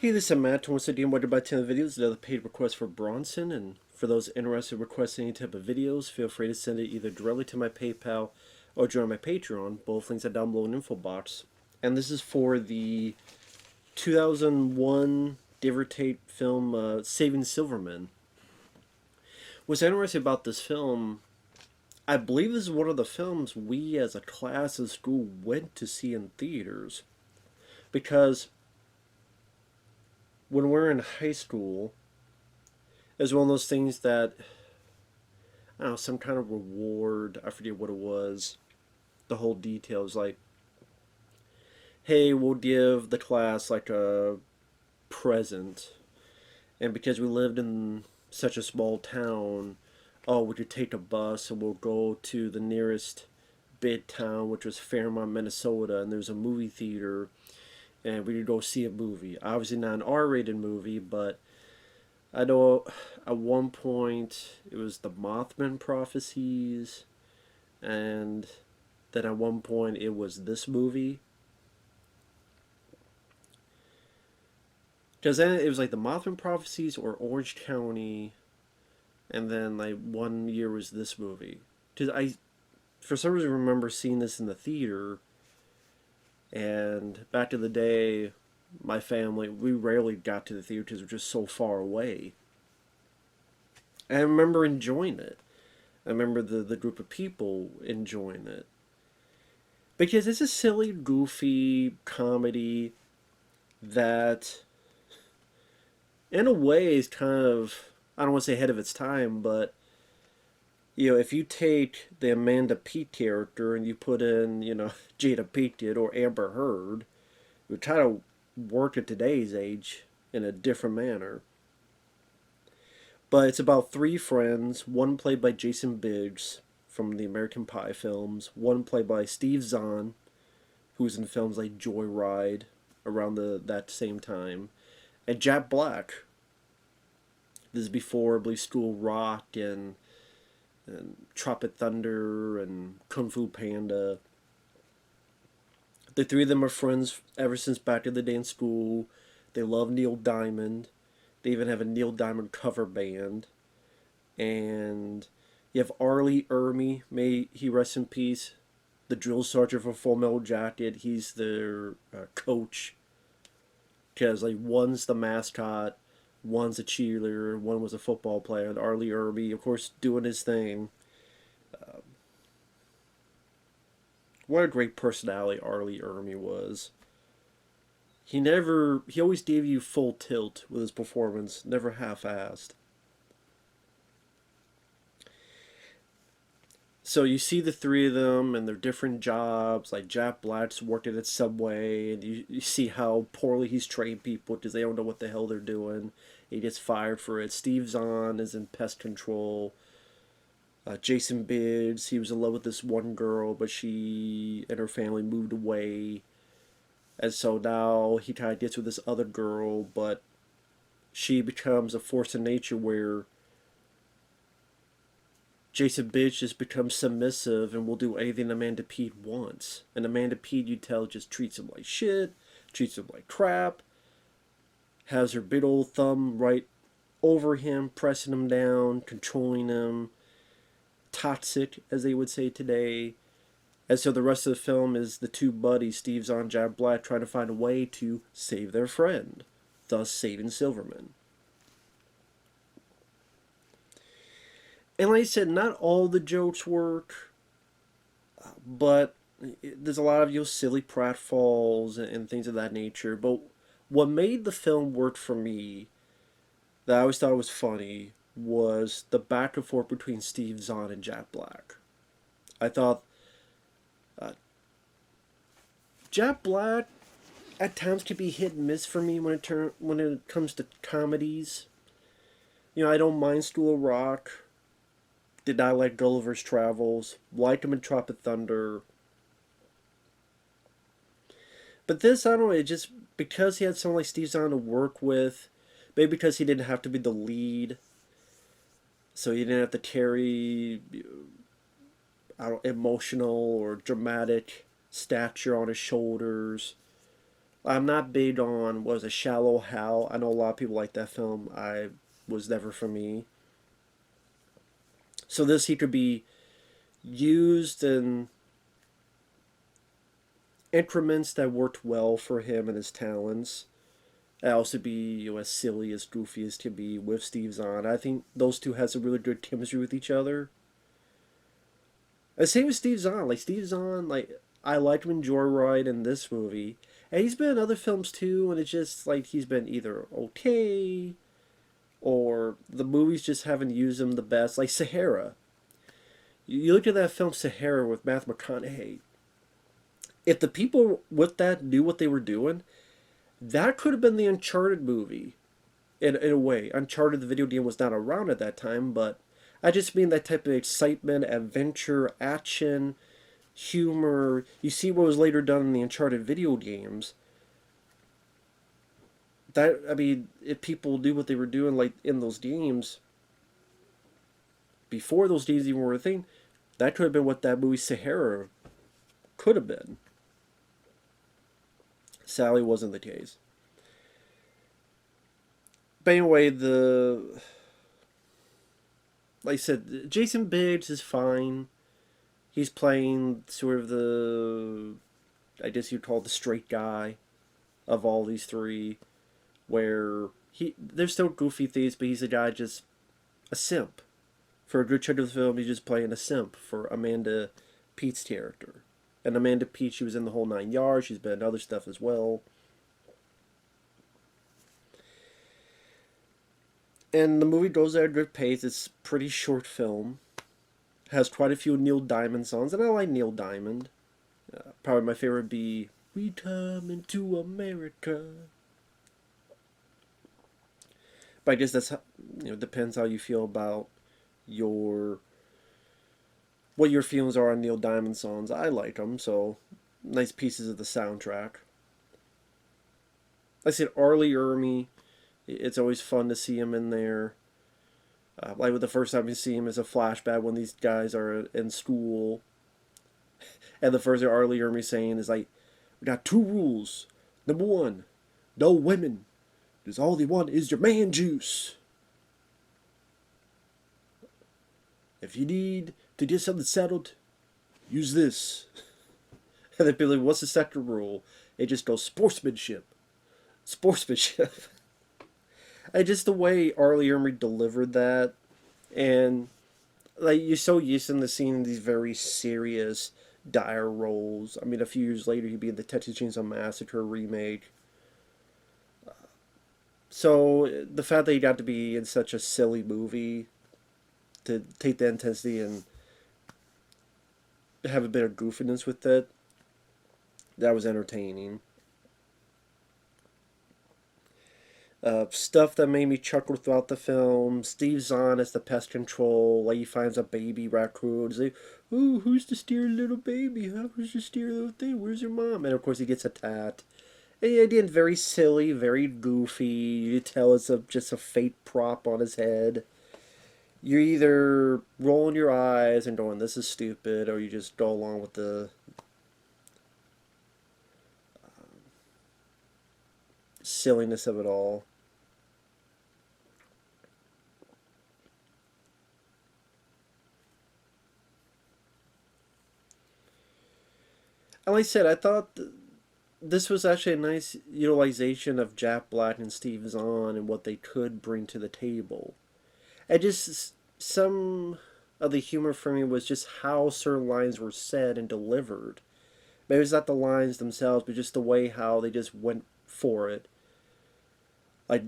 Hey, this is Matt. Once again, what about 10 videos? Another paid request for Bronson. And for those interested in requesting any type of videos, feel free to send it either directly to my PayPal or join my Patreon. Both links are down below in the info box. And this is for the 2001 give or take film Saving Silverman. What's interesting about this film, I believe this is one of the films we as a class in school went to see in theaters. Because when we're in high school, it's one of those things that, I don't know, some kind of reward. I forget what it was. The whole details, like, hey, we'll give the class like a present, and because we lived in such a small town, oh, we could take a bus and we'll go to the nearest big town, which was Fairmont, Minnesota, and there's a movie theater, and we could go see a movie. Obviously, not an R-rated movie, but I know at one point it was the Mothman prophecies, and then at one point it was this movie. Because then it was like the Mothman prophecies or Orange County, and then like one year was this movie. Because I, for some reason, remember seeing this in the theater, and back in the day, my family, we rarely got to the theater because it was just so far away. And I remember enjoying it. I remember the group of people enjoying it. Because it's a silly, goofy comedy that, in a way, is kind of, I don't want to say ahead of its time, but, if you take the Amanda Peet character and you put in, Jada Pinkett or Amber Heard, it would kind of work at today's age in a different manner. But it's about three friends, one played by Jason Biggs from the American Pie films, one played by Steve Zahn, who's in films like Joyride around that same time, and Jack Black. This is before, I believe, School Rock and Tropic Thunder and Kung Fu Panda. The three of them are friends ever since back in the day in school. They love Neil Diamond. They even have a Neil Diamond cover band. And you have Arlie Ermy, may he rest in peace, the drill sergeant for Full Metal Jacket. He's their coach. Because like one's the mascot, one's a cheerleader, one was a football player. And Arlie Ermy, of course, doing his thing. What a great personality Arlie Ermy was. He always gave you full tilt with his performance, never half-assed. So you see the three of them and their different jobs, like Jack Black's working at Subway, and you see how poorly he's trained people because they don't know what the hell they're doing. He gets fired for it. Steve Zahn is in pest control. Jason Biggs, he was in love with this one girl, but she and her family moved away. And so now he kind of gets with this other girl, but she becomes a force of nature where Jason Biggs just becomes submissive and will do anything Amanda Peet wants. And Amanda Peet, you tell, just treats him like shit, treats him like crap, has her big old thumb right over him, pressing him down, controlling him, toxic, as they would say today. And so the rest of the film is the two buddies, Steve Zahn and Jack Black, trying to find a way to save their friend, thus saving Silverman. And like I said, not all the jokes work, but there's a lot of silly pratfalls and things of that nature. But what made the film work for me, that I always thought was funny, was the back and forth between Steve Zahn and Jack Black. I thought Jack Black at times could be hit and miss for me when it comes to comedies. I don't mind School of Rock. Did not like Gulliver's Travels. Liked him in Tropic Thunder. But this, I don't know, it just, because he had someone like Steve Zahn to work with, maybe because he didn't have to be the lead, so he didn't have to carry emotional or dramatic stature on his shoulders. I'm not big on, was a Shallow Hal. I know a lot of people like that film. I was never for me. So this, he could be used in increments that worked well for him and his talents. And also be, as silly, as goofy as can be with Steve Zahn. I think those two has a really good chemistry with each other. And same with Steve Zahn. Like Steve Zahn, like I liked him in Joyride in this movie, and he's been in other films too. And it's just like he's been either okay, or the movies just haven't used him the best. Like Sahara. You look at that film Sahara with Matthew McConaughey. If the people with that knew what they were doing, that could have been the Uncharted movie. In a way, Uncharted the video game was not around at that time, but I just mean that type of excitement, adventure, action, humor. You see what was later done in the Uncharted video games. That, I mean, if people knew what they were doing, like in those games, before those games even were a thing, that could have been what that movie Sahara could have been. Sadly, wasn't the case. But anyway, like I said, Jason Biggs is fine. He's playing sort of the, I guess you'd call it the straight guy of all these three, where there's still goofy things, but he's a guy just a simp. For a good chunk of the film, he's just playing a simp for Amanda Peet's character. And Amanda Peet, she was in The Whole Nine Yards. She's been in other stuff as well. And the movie goes at a good pace. It's a pretty short film. Has quite a few Neil Diamond songs, and I like Neil Diamond. Probably my favorite would be "We Come Into America." But I guess that's how, depends how you feel about your what your feelings are on Neil Diamond songs. I like them, so nice pieces of the soundtrack. I said Arlie Ermy. It's always fun to see him in there. Like with the first time you see him is a flashback when these guys are in school. And the first thing Arlie Ermy saying is like, "We got two rules. Number one, no women. Because all they want is your man juice. If you need to get something settled, use this." And then people are like, "What's the second rule?" It just goes, "Sportsmanship. Sportsmanship." And just the way Arlie Ermy delivered that, and like you're so used to seeing these very serious, dire roles. I mean, a few years later, he'd be in the Texas Chainsaw Massacre remake. So the fact that he got to be in such a silly movie, to take the intensity and have a bit of goofiness with it, that was entertaining. Stuff that made me chuckle throughout the film. Steve Zahn as the pest control. Like he finds a baby raccoon. He's like, "Ooh, who's the steer little baby? Huh? Who's the steer little thing? Where's your mom?" And of course he gets a tat. And again, very silly, very goofy. You tell it's just a fake prop on his head. You're either rolling your eyes and going, "This is stupid," or you just go along with the silliness of it all. And like I said, I thought this was actually a nice utilization of Jack Black and Steve Zahn and what they could bring to the table. And just some of the humor for me was just how certain lines were said and delivered. Maybe it's not the lines themselves, but just the way how they just went for it. Like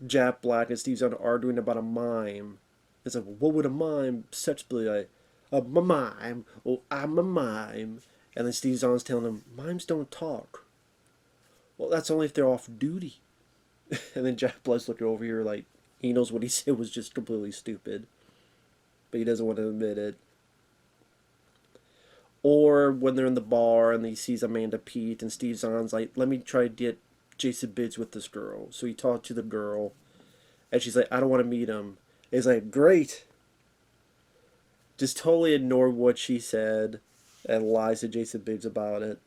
Jack Black and Steve Zahn arguing about a mime. It's like, what would a mime such be like? A mime. Oh, I'm a mime. And then Steve Zahn's telling him, "Mimes don't talk." "Well, that's only if they're off duty." And then Jack Black's looking over here like he knows what he said was just completely stupid. But he doesn't want to admit it. Or when they're in the bar and he sees Amanda Peet and Steve Zahn's like, "Let me try to get Jason Biggs with this girl." So he talked to the girl and she's like, "I don't want to meet him." And he's like, "Great." Just totally ignored what she said and lies to Jason Biggs about it.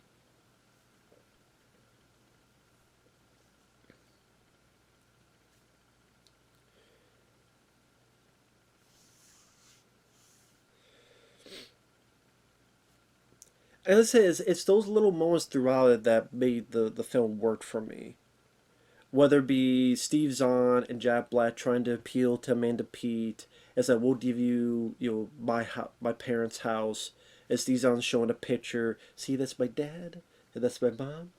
And I say it's those little moments throughout it that made the film work for me. Whether it be Steve Zahn and Jack Black trying to appeal to Amanda Peet, as I will give you, my parents' house, as Steve Zahn showing a picture. See, that's my dad, and that's my mom,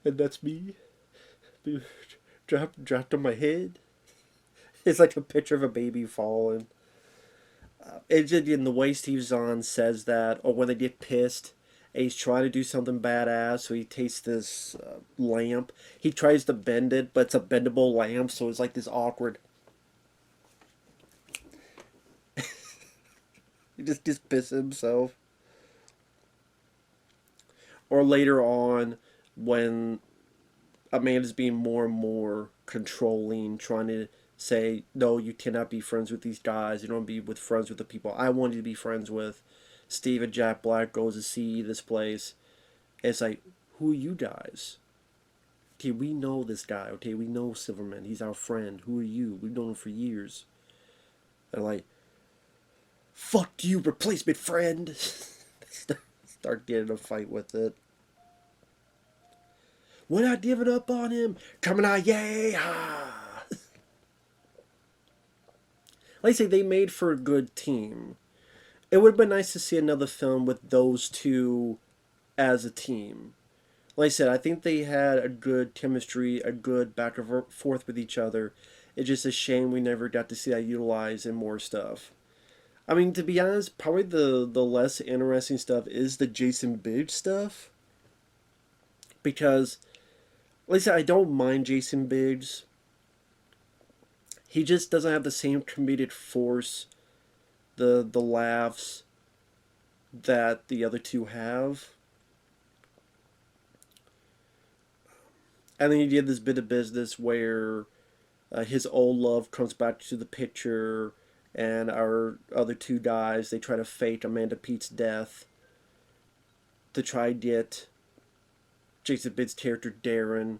and that's me, dropped on my head. It's like a picture of a baby falling. It's just in the way Steve Zahn says that, or when they get pissed, and he's trying to do something badass, so he takes this lamp. He tries to bend it, but it's a bendable lamp, so it's like this awkward. He just pisses himself. Or later on, when Amanda's being more and more controlling, trying to say, no, you cannot be friends with these guys. You don't be with friends with the people I want you to be friends with. Steve and Jack Black goes to see this place. It's like, who are you guys? Okay, we know this guy. Okay, we know Silverman. He's our friend. Who are you? We've known him for years. They're like, fuck you, replacement friend. Start getting a fight with it. We're not giving up on him. Coming out, yay! Ah. Like I say, they made for a good team. It would have been nice to see another film with those two as a team. Like I said, I think they had a good chemistry, a good back and forth with each other. It's just a shame we never got to see that utilized in more stuff. I mean, to be honest, probably the less interesting stuff is the Jason Biggs stuff. Because, like I said, I don't mind Jason Biggs. He just doesn't have the same comedic force, the laughs that the other two have. And then he did this bit of business where his old love comes back to the picture, and our other two guys, they try to fake Amanda Peet's death to try to get Jason Biggs' character Darren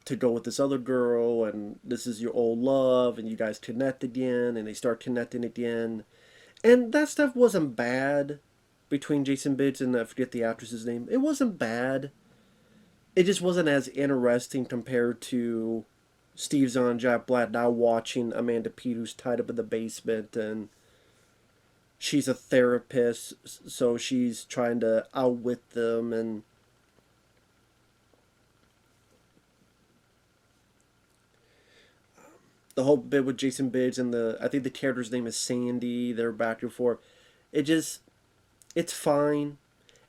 to go with this other girl, and this is your old love, and you guys connect again, and they start connecting again. And that stuff wasn't bad between Jason Biggs and I forget the actress's name. It wasn't bad. It just wasn't as interesting compared to Steve Zahn and Jack Black now watching Amanda Peet, who's tied up in the basement, and she's a therapist, so she's trying to outwit them, and the whole bit with Jason Biggs and I think the character's name is Sandy. They're back and forth. It's fine.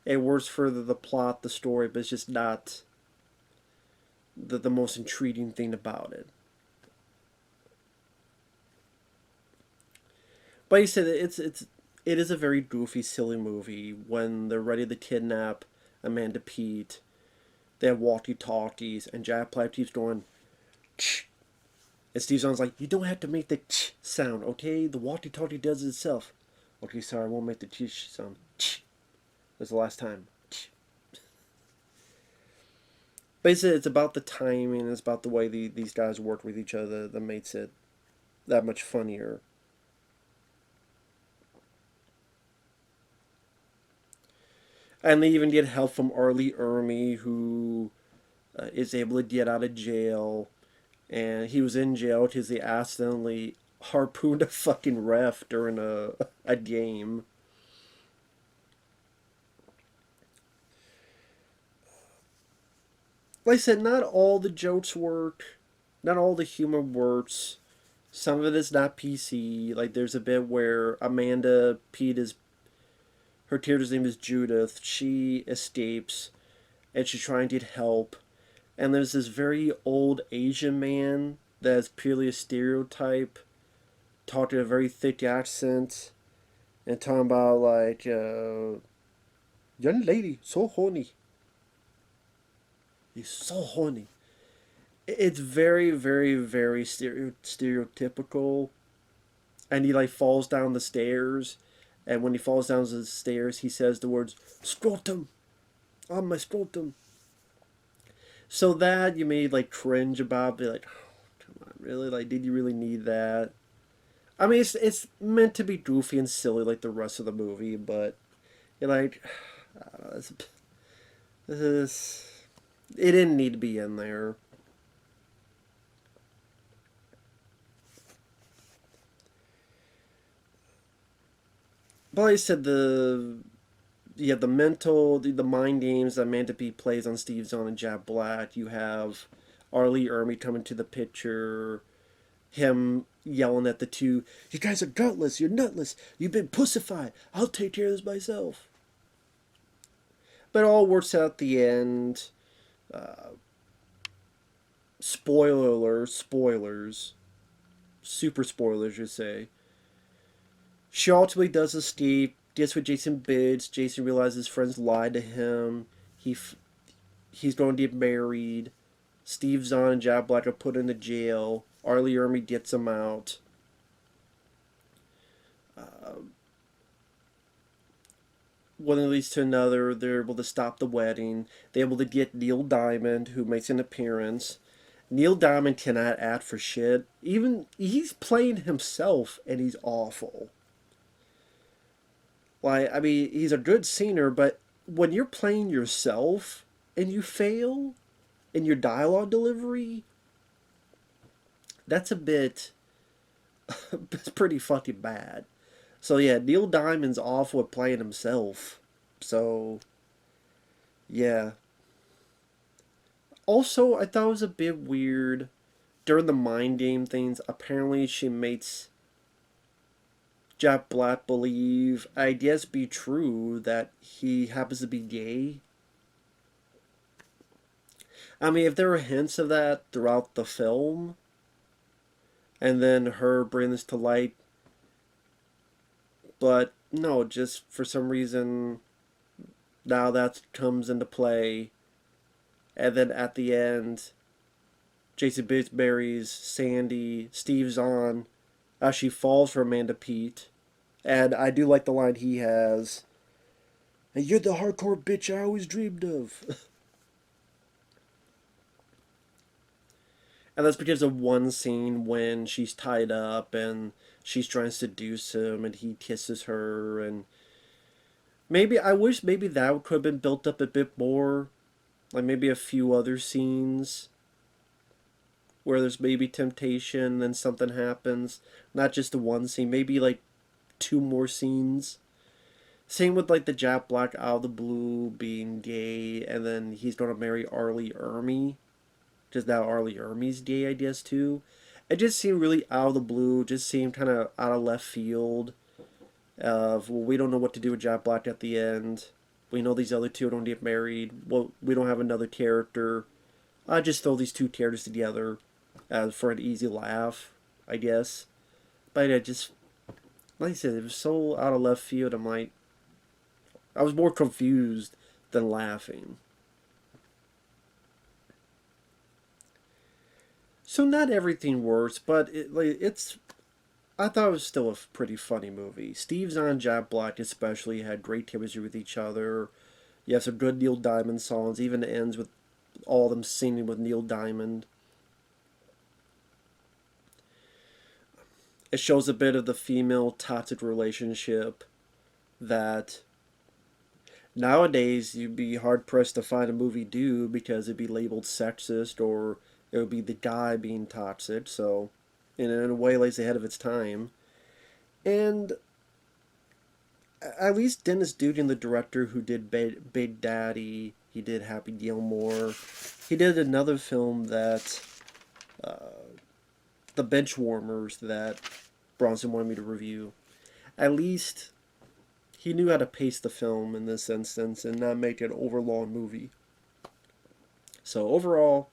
It works for the plot, the story, but it's just not the most intriguing thing about it. But he said it is a very goofy, silly movie. When they're ready to kidnap Amanda Peet, they have walkie-talkies, and Jack Black keeps going, Ch. And Steve Zahn's like, you don't have to make the ch sound, okay? The walkie-talkie does it itself. Okay, sorry, I won't make the ch sound. Ch. That's the last time. Ch. Basically, it's about the timing. It's about the way these guys work with each other that makes it that much funnier. And they even get help from Arlie Ermy, who is able to get out of jail. And he was in jail because he accidentally harpooned a fucking ref during a game. Like I said, not all the jokes work. Not all the humor works. Some of it is not PC. Like, there's a bit where Amanda Peet is... Her character's name is Judith. She escapes, and she's trying to get help. And there's this very old Asian man that's purely a stereotype, talking a very thick accent, and talking about, like, young lady, so horny. He's so horny. It's very, very, very stereotypical. And he, like, falls down the stairs. And when he falls down the stairs, he says the words, scrotum! On my scrotum! So that you may, like, cringe about, be like, oh, come on, really? Like, did you really need that? I mean, it's meant to be goofy and silly like the rest of the movie, but you're like, I don't know, this is, it didn't need to be in there. But like I said, the mind games that Amanda Peet plays on Steve Zahn and Jack Black. You have Arlie Ermy coming to the picture, him yelling at the two, "You guys are gutless, you're nutless, you've been pussified, I'll take care of this myself." But it all works out at the end. Spoiler alert, spoilers. Super spoilers, you say. She ultimately does escape, gets what Jason bids. Jason realizes his friends lied to him. He's going to get married. Steve Zahn and Jack Black are put into jail. Arlie Ermy gets him out. One leads to another. They're able to stop the wedding. They're able to get Neil Diamond, who makes an appearance. Neil Diamond cannot act for shit. Even he's playing himself, and he's awful. Like, I mean, he's a good singer, but when you're playing yourself and you fail in your dialogue delivery, that's a bit. It's pretty fucking bad. So yeah, Neil Diamond's awful at playing himself. So yeah. Also, I thought it was a bit weird during the mind game things. Apparently, she makes Jack Black believe, I guess, be true that he happens to be gay. I mean, if there were hints of that throughout the film, and then her bring this to light, but no, just for some reason now that comes into play, and then at the end, Jason Biggs marries Sandy, Steve Zahn, as she falls for Amanda Peet, and I do like the line he has. And you're the hardcore bitch I always dreamed of. And that's because of one scene when she's tied up and she's trying to seduce him and he kisses her. And maybe, I wish maybe that could have been built up a bit more. Like maybe a few other scenes where there's maybe temptation and then something happens. Not just the one scene, maybe like two more scenes. Same with like the Jack Black out of the blue being gay, and then he's gonna marry Arlie Ermy, because now Arlie Ermy's gay, I guess too. It just seemed really out of the blue. Just seemed kind of out of left field. Of well, we don't know what to do with Jack Black at the end. We know these other two don't get married. Well, we don't have another character. I just throw these two characters together, for an easy laugh, I guess. But I just, like I said, it was so out of left field. I'm like, I was more confused than laughing. So not everything works, but it's. I thought it was still a pretty funny movie. Steve Zahn and Jack Black especially had great chemistry with each other. You have some good Neil Diamond songs. Even it ends with all of them singing with Neil Diamond. It shows a bit of the female toxic relationship that nowadays you'd be hard pressed to find a movie do because it'd be labeled sexist or it would be the guy being toxic. So, in a way, lays ahead of its time. And at least Dennis Dugan, the director who did Big Daddy, he did Happy Gilmore, he did another film that, The Benchwarmers, that Bronson wanted me to review. At least he knew how to pace the film in this instance and not make it an overlong movie. So overall,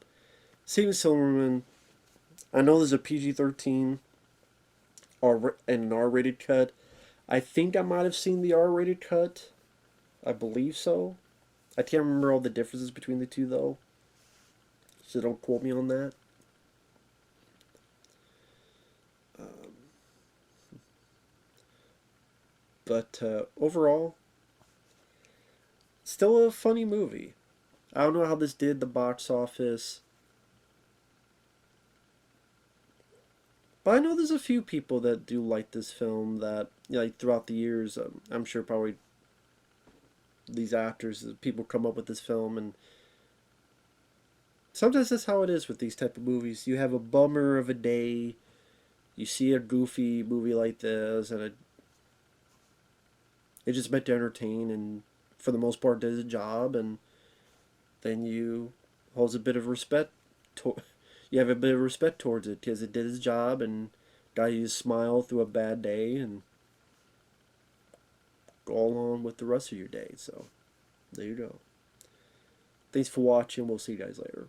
Steven Silverman, I know there's a PG-13 and an R-rated cut. I think I might have seen the R-rated cut. I believe so. I can't remember all the differences between the two, though. So don't quote me on that. But overall, still a funny movie. I don't know how this did the box office. But I know there's a few people that do like this film that, like, throughout the years, I'm sure probably these actors, people come up with this film, and sometimes that's how it is with these type of movies. You have a bummer of a day, you see a goofy movie like this, and it just meant to entertain, and for the most part did a job, and then you hold a bit of respect to, you have a bit of respect towards it because it did its job and got you to smile through a bad day and go along with the rest of your day. So there you go. Thanks for watching. We'll see you guys later.